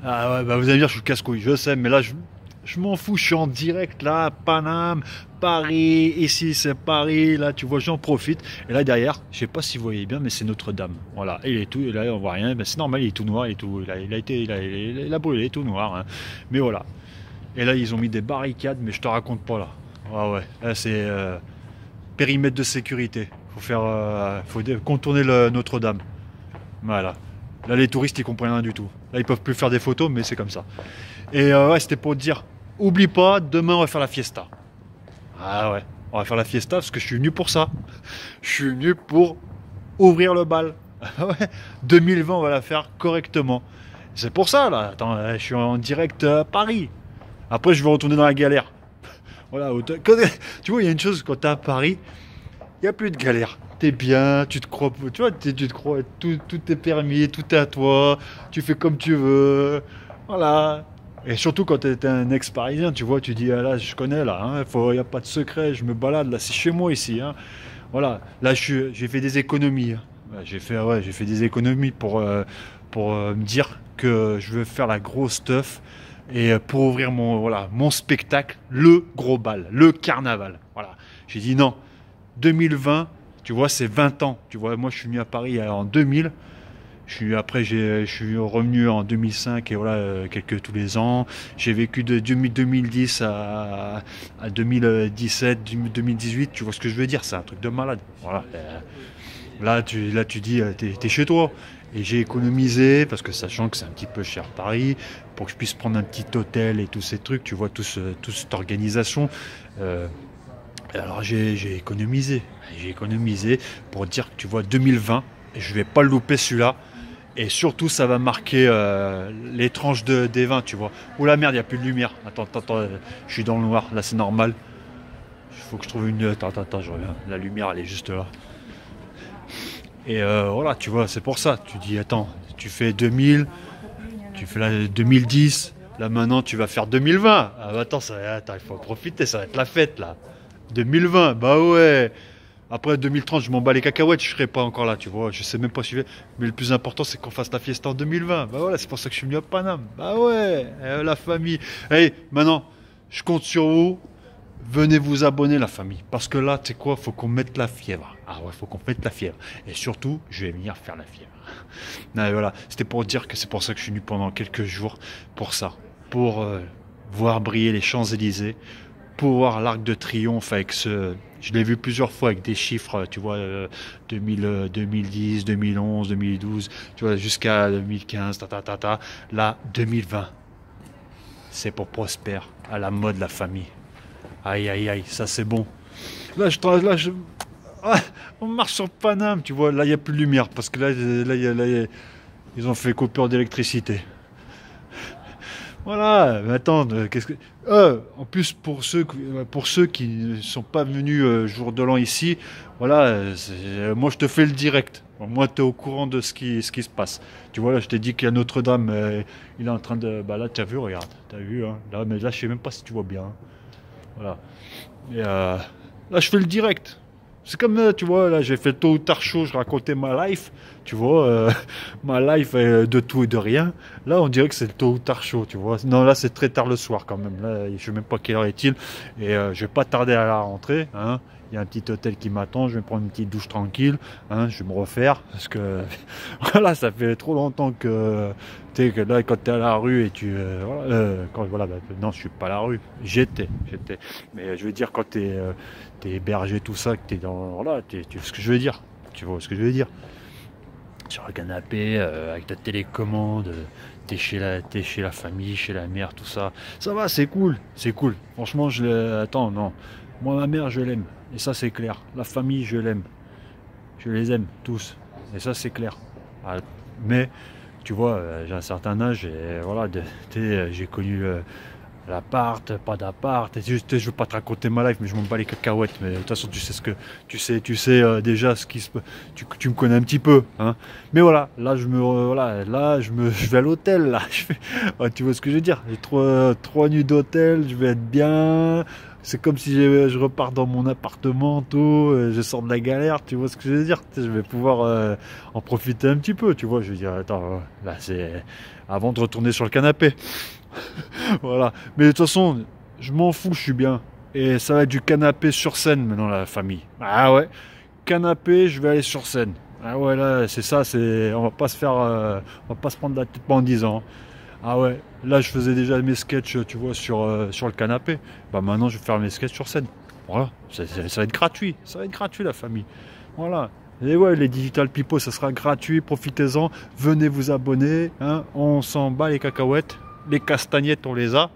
Ah ouais, bah vous allez me dire, je suis casse-couille, je sais, mais là, je m'en fous, je suis en direct là, Paname, Paris, ici c'est Paris, là tu vois, j'en profite. Et là derrière, je sais pas si vous voyez bien, mais c'est Notre-Dame. Voilà, et il est tout, et là on voit rien, ben, c'est normal, il est tout noir, il, est tout, il a été, il a brûlé, tout noir. Hein. Mais voilà. Et là ils ont mis des barricades, mais je te raconte pas là. Ah ouais, là c'est périmètre de sécurité. Faut contourner Notre-Dame. Voilà. Là les touristes ils comprennent rien du tout. Là ils peuvent plus faire des photos, mais c'est comme ça. Et ouais, c'était pour te dire, oublie pas, demain on va faire la fiesta. Ah ouais, on va faire la fiesta parce que je suis venu pour ça. Je suis venu pour ouvrir le bal. Ah ouais, 2020 on va la faire correctement. C'est pour ça là, attends, je suis en direct à Paris. Après je vais retourner dans la galère. Voilà, tu vois, il y a une chose, quand t'es à Paris, il n'y a plus de galère. T'es bien, tu te crois, tu vois, tu te crois, tout est permis, tout est à toi, tu fais comme tu veux. Voilà. Et surtout quand tu es un ex-parisien, tu vois, tu dis, ah là, je connais là, il n'y a pas de secret, je me balade là, c'est chez moi ici. Hein. Voilà, là, j'ai fait des économies. Hein. Ouais, j'ai fait des économies pour me dire que je veux faire la grosse stuff et pour ouvrir mon spectacle, le gros bal, le carnaval. Voilà. J'ai dit non, 2020, tu vois, c'est 20 ans. Tu vois, moi, je suis venu à Paris en 2000. Je suis revenu en 2005 et voilà, quelques tous les ans. J'ai vécu de 2010 à 2017, 2018. Tu vois ce que je veux dire? C'est un truc de malade. Voilà. Là, tu dis, t'es chez toi. Et j'ai économisé, parce que sachant que c'est un petit peu cher Paris, pour que je puisse prendre un petit hôtel et tous ces trucs, tu vois, toute cette organisation. Euh, alors j'ai économisé. J'ai économisé pour dire que tu vois, 2020, je vais pas le louper celui-là. Et surtout, ça va marquer les tranches des vins, tu vois. Oh la merde, il n'y a plus de lumière. Attends, je suis dans le noir, là c'est normal. Il faut que je trouve une... Attends, je reviens. La lumière, elle est juste là. Et voilà, tu vois, c'est pour ça. Tu dis, attends, tu fais 2000, tu fais la 2010, là maintenant tu vas faire 2020. Ah bah attends, il faut en profiter, ça va être la fête là. 2020, bah ouais. Après 2030, je m'en bats les cacahuètes, je serai pas encore là, tu vois. Je sais même pas si je vais. Mais le plus important, c'est qu'on fasse la fiesta en 2020. Bah voilà, c'est pour ça que je suis venu à Paname. Bah ouais, la famille. Hey, maintenant, je compte sur vous. Venez vous abonner, la famille. Parce que là, tu sais quoi, faut qu'on mette la fièvre. Ah ouais, faut qu'on mette la fièvre. Et surtout, je vais venir faire la fièvre. Non, voilà, c'était pour dire que c'est pour ça que je suis venu pendant quelques jours. Pour ça. Pour voir briller les Champs-Élysées. Pour voir l'Arc de Triomphe avec ce... Je l'ai vu plusieurs fois avec des chiffres, tu vois, 2010, 2011, 2012, tu vois, jusqu'à 2015, Là, 2020, c'est pour Prosper, à la mode, la famille. Aïe, aïe, aïe, ça c'est bon. Là, ah, on marche sur Paname, tu vois, là, il n'y a plus de lumière, parce que ils ont fait coupure d'électricité. Voilà, mais attends, qu'est-ce que... en plus, pour ceux qui ne sont pas venus jour de l'an ici, voilà, moi je te fais le direct. Moi, tu es au courant de ce qui se passe. Tu vois, là, je t'ai dit qu'il y a Notre-Dame, il est en train de... Bah là, tu as vu, regarde, tu as vu, hein, là, mais là, je sais même pas si tu vois bien. Hein. Voilà. Et là, je fais le direct. C'est comme, tu vois, là, j'ai fait tôt ou tard chaud, je racontais ma life, tu vois, ma life de tout et de rien. Là, on dirait que c'est tôt ou tard chaud, tu vois. Non, là, c'est très tard le soir quand même. Là, je sais même pas quelle heure est-il. Et je vais pas tarder à la rentrée, hein. Il y a un petit hôtel qui m'attend, je vais prendre une petite douche tranquille, hein, je vais me refaire, parce que, voilà, ça fait trop longtemps que, tu sais, que là, quand tu es à la rue et tu, voilà, bah, non, je suis pas à la rue, j'étais, mais je veux dire, quand tu es, t'es hébergé, tout ça, que t'es dans. Voilà, tu vois ce que je veux dire. Tu vois ce que je veux dire. Sur le canapé, avec ta télécommande, t'es chez la famille, chez la mère, tout ça. Ça va, c'est cool, c'est cool. Franchement, attends, non. Moi, ma mère, je l'aime. Et ça, c'est clair. La famille, je l'aime. Je les aime, tous. Et ça, c'est clair. Ah, mais, tu vois, j'ai un certain âge et voilà, j'ai connu. L'appart, pas d'appart. Je veux pas te raconter ma life, mais je m'en bats les cacahuètes. Mais de toute façon, tu sais tu sais déjà ce qui se peut. Tu me connais un petit peu, hein. Mais voilà, là je vais à l'hôtel là. Tu vois ce que je veux dire? J'ai trois nuits d'hôtel, je vais être bien. C'est comme si je repars dans mon appartement, tout, je sors de la galère, tu vois ce que je veux dire? Je vais pouvoir en profiter un petit peu, tu vois. Je veux dire, attends, là c'est avant de retourner sur le canapé. Voilà. Mais de toute façon, je m'en fous, je suis bien. Et ça va être du canapé sur scène maintenant, la famille. Ah ouais, canapé, je vais aller sur scène. Ah ouais, là, c'est ça, on va pas se faire, on va pas se prendre la tête pendant 10 ans. Ah ouais, là, je faisais déjà mes sketchs, tu vois, sur le canapé. Bah maintenant, je vais faire mes sketchs sur scène. Voilà, ça va être gratuit. Ça va être gratuit, la famille. Voilà. Et ouais, les Digital People, ça sera gratuit. Profitez-en. Venez vous abonner. Hein. On s'en bat les cacahuètes. Les castagnettes, on les a.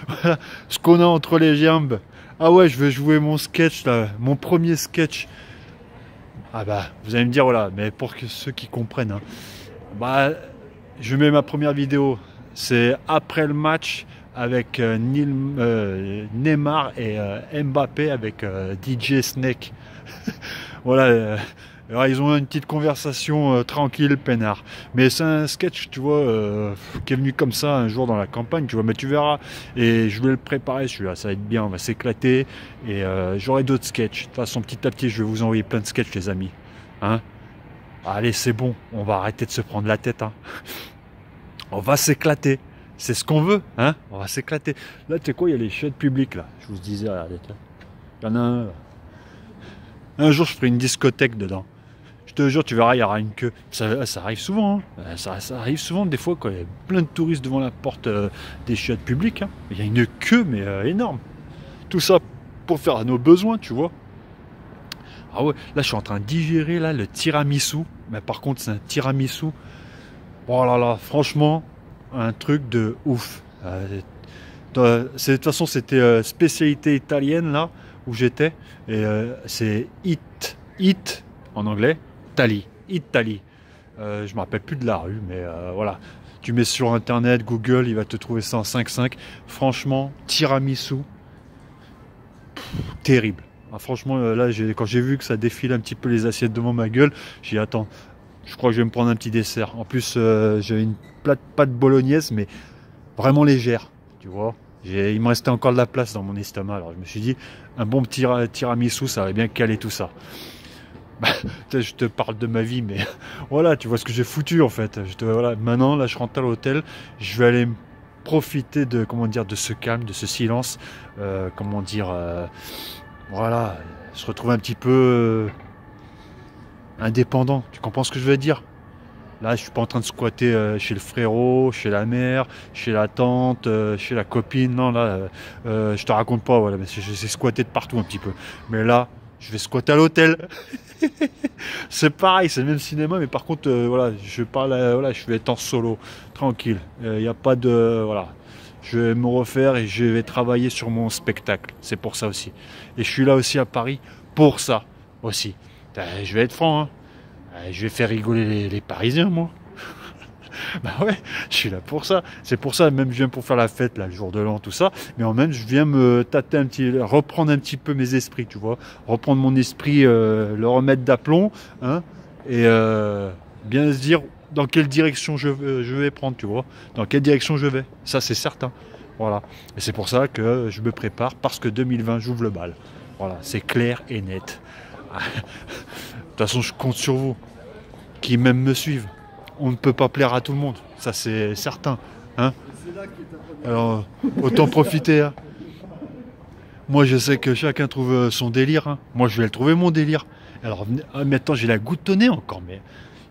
Voilà. Ce qu'on a entre les jambes. Ah ouais, je vais jouer mon sketch, là. Mon premier sketch. Ah bah, vous allez me dire, voilà. Mais pour ceux qui comprennent, hein, bah, je mets ma première vidéo. C'est après le match avec Neymar et Mbappé avec DJ Snake. Voilà. Alors, ils ont une petite conversation tranquille, peinard. Mais c'est un sketch, tu vois, qui est venu comme ça un jour dans la campagne, tu vois. Mais tu verras. Et je vais le préparer, celui-là. Ça va être bien, on va s'éclater. Et j'aurai d'autres sketchs. De toute façon, petit à petit, je vais vous envoyer plein de sketchs, les amis. Hein? Allez, c'est bon. On va arrêter de se prendre la tête. Hein. On va s'éclater. C'est ce qu'on veut, hein? On va s'éclater. Là, tu sais quoi, il y a les chiottes publiques, là. Je vous disais, regardez, il y en a un. Un jour, je ferai une discothèque dedans. Je te jure, tu verras, il y aura une queue. Ça arrive souvent, hein. Ça arrive souvent, des fois, quand il y a plein de touristes devant la porte des chiottes publiques. Hein. Il y a une queue, mais énorme. Tout ça pour faire nos besoins, tu vois. Ah ouais, là, je suis en train de digérer là, le tiramisu. Mais par contre, c'est un tiramisu. Oh là là, franchement, un truc de ouf. De toute façon, c'était spécialité italienne là où j'étais. Et c'est It en anglais, Italie. Je me rappelle plus de la rue, mais voilà. Tu mets sur internet, Google, il va te trouver ça en 5.5. Franchement, tiramisu, terrible. Ah, franchement, là, quand j'ai vu que ça défile un petit peu les assiettes devant ma gueule, j'ai dit attends. Je crois que je vais me prendre un petit dessert. En plus, j'ai une pâte bolognaise, mais vraiment légère, tu vois. Il me restait encore de la place dans mon estomac. Alors je me suis dit, un bon petit tiramisu, ça aurait bien calé tout ça. Bah, je te parle de ma vie, mais voilà, tu vois ce que j'ai foutu en fait. Voilà. Maintenant, là, je rentre à l'hôtel. Je vais aller profiter de, comment dire, de ce calme, de ce silence. Voilà, se retrouver un petit peu indépendant. Tu comprends ce que je veux dire? Là, je suis pas en train de squatter chez le frérot, chez la mère, chez la tante, chez la copine. Non, là, je te raconte pas. Voilà, mais j'ai squatté de partout un petit peu. Mais là, je vais squatter à l'hôtel. C'est pareil, c'est le même cinéma, mais par contre, voilà, voilà, je vais être en solo, tranquille. Il n'y a pas de, voilà. Je vais me refaire et je vais travailler sur mon spectacle. C'est pour ça aussi. Et je suis là aussi à Paris pour ça aussi. Je vais être franc, hein. Je vais faire rigoler les Parisiens, moi. Bah ouais, je suis là pour ça. C'est pour ça, même je viens pour faire la fête, là, le jour de l'an, tout ça. Mais en même, je viens me tâter reprendre un petit peu mes esprits, tu vois. Reprendre mon esprit, le remettre d'aplomb, hein. Et bien se dire dans quelle direction je vais prendre, tu vois. Dans quelle direction je vais. Ça, c'est certain. Voilà. Et c'est pour ça que je me prépare, parce que 2020, j'ouvre le bal. Voilà, c'est clair et net. De toute façon, je compte sur vous, qui même me suivent. On ne peut pas plaire à tout le monde, ça c'est certain. Hein, alors, autant profiter. Hein. Moi, je sais que chacun trouve son délire. Hein. Moi, je vais le trouver, mon délire. Alors, maintenant, j'ai la goutte au nez encore, mais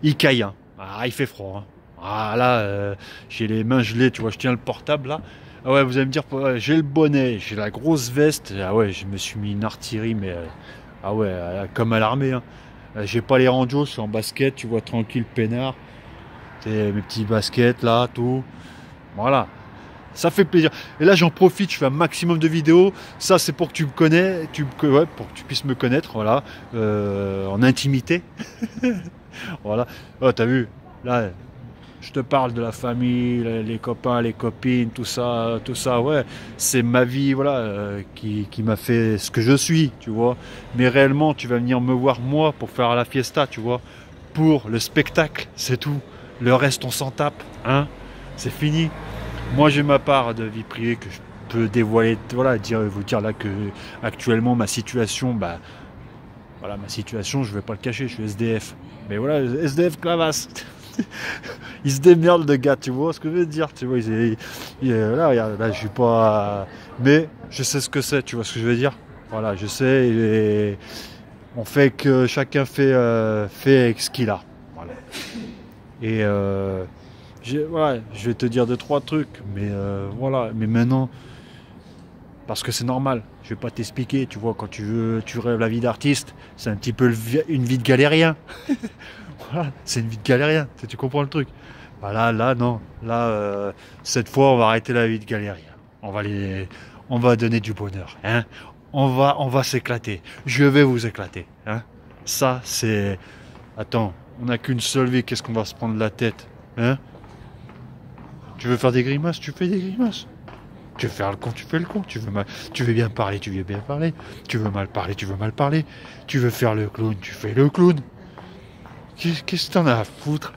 il caille. Hein. Ah, il fait froid. Hein. Ah, là, j'ai les mains gelées, tu vois, je tiens le portable, là. Ah ouais, vous allez me dire, j'ai le bonnet, j'ai la grosse veste. Ah ouais, je me suis mis une artillerie, mais... ah ouais, comme à l'armée. Hein. J'ai pas les randios, je suis en basket, tu vois, tranquille, peinard. Mes petits baskets là, tout. Voilà. Ça fait plaisir. Et là, j'en profite, je fais un maximum de vidéos. Ça, c'est pour que tu me connais, ouais, pour que tu puisses me connaître, voilà, en intimité. Voilà. Oh, t'as vu, là, je te parle de la famille, les copains, les copines, tout ça, ouais. C'est ma vie, voilà, qui m'a fait ce que je suis, tu vois. Mais réellement, tu vas venir me voir, moi, pour faire la fiesta, tu vois. Pour le spectacle, c'est tout. Le reste, on s'en tape, hein. C'est fini. Moi, j'ai ma part de vie privée que peu dévoiler, voilà, vous dire là que actuellement ma situation, bah voilà, ma situation, je vais pas le cacher, je suis SDF. Mais voilà, SDF clavasse. Il se démerde le gars, tu vois ce que je veux dire, tu vois, là, regarde, là, je suis pas, mais je sais ce que c'est, tu vois ce que je veux dire. Voilà, je sais, et on fait que chacun fait avec ce qu'il a. Voilà. Et voilà, je vais te dire deux trois trucs, mais voilà, mais maintenant, parce que c'est normal, je vais pas t'expliquer, tu vois, quand tu rêves la vie d'artiste, c'est un petit peu une vie de galérien. Voilà, c'est une vie de galérien, tu comprends le truc. Voilà, là non, là cette fois on va arrêter la vie de galérien. On va donner du bonheur, hein. On va s'éclater. Je vais vous éclater, hein. Ça c'est, attends, on n'a qu'une seule vie, qu'est-ce qu'on va se prendre la tête, hein? Tu veux faire des grimaces, tu fais des grimaces. Tu veux faire le con, tu fais le con. Tu veux bien parler, tu veux bien parler. Tu veux mal parler, tu veux mal parler. Tu veux faire le clown, tu fais le clown. Qu'est-ce que t'en as à foutre?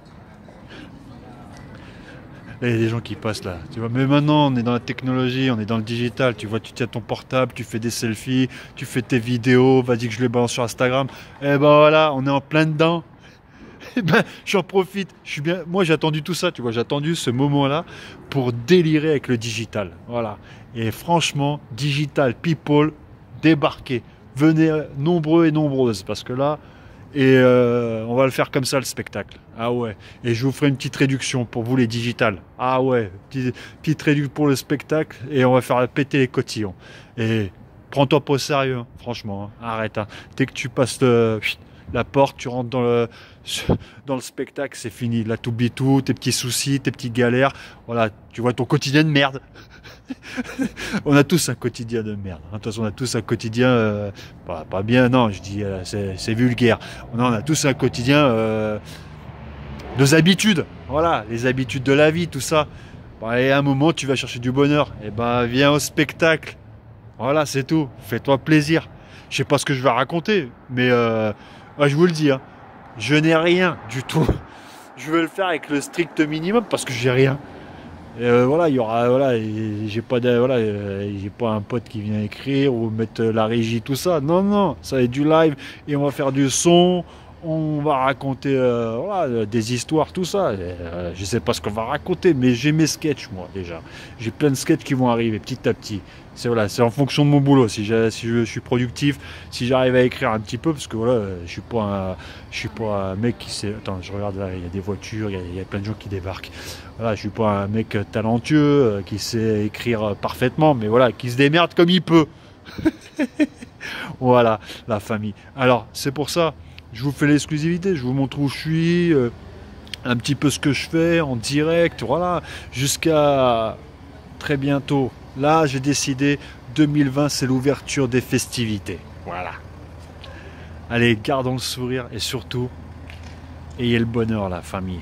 Là, il y a des gens qui passent là. Tu vois, mais maintenant, on est dans la technologie, on est dans le digital. Tu vois, tu tiens ton portable, tu fais des selfies, tu fais tes vidéos. Vas-y que je les balance sur Instagram. Et ben voilà, on est en plein dedans. Eh ben, j'en profite. Je suis bien. Moi, j'ai attendu tout ça. Tu vois, j'ai attendu ce moment-là pour délirer avec le digital. Voilà. Et franchement, digital people, débarquez. Venez nombreux et nombreuses parce que là. Et on va le faire comme ça le spectacle. Ah ouais. Et je vous ferai une petite réduction pour vous les digitales. Ah ouais. Petite réduction pour le spectacle et on va faire péter les cotillons. Et prends-toi pas au sérieux, hein, franchement. Hein. Arrête. Hein. Dès que tu passes la porte, tu rentres dans le spectacle, c'est fini. Là, t'oublies tout, tes petits soucis, tes petites galères. Voilà, tu vois ton quotidien de merde. On a tous un quotidien de merde. De toute façon, on a tous un quotidien, pas bien, non, je dis, c'est vulgaire. On a tous un quotidien, nos habitudes. Voilà, les habitudes de la vie, tout ça. Bah, et à un moment, tu vas chercher du bonheur. Et ben, viens au spectacle. Voilà, c'est tout. Fais-toi plaisir. Je sais pas ce que je vais raconter, mais je vous le dis, hein, je n'ai rien du tout. Je vais le faire avec le strict minimum parce que j'ai rien. Voilà, il y aura, voilà, j'ai pas, voilà, j'ai pas un pote qui vient écrire ou mettre la régie, tout ça. Non, non, ça va être du live et on va faire du son. On va raconter voilà, des histoires, tout ça. Je sais pas ce qu'on va raconter, mais j'ai mes sketchs, moi, déjà. J'ai plein de sketchs qui vont arriver petit à petit. C'est voilà, c'est en fonction de mon boulot. Si je suis productif, si j'arrive à écrire un petit peu, parce que voilà, je suis pas un mec qui sait. Attends, je regarde là, il y a des voitures, il y a plein de gens qui débarquent. Voilà, je suis pas un mec talentueux qui sait écrire parfaitement, mais voilà, qui se démerde comme il peut. Voilà, la famille. Alors, c'est pour ça. Je vous fais l'exclusivité, je vous montre où je suis, un petit peu ce que je fais en direct, voilà, jusqu'à très bientôt. Là, j'ai décidé, 2020, c'est l'ouverture des festivités. Voilà. Allez, gardons le sourire et surtout, ayez le bonheur, la famille.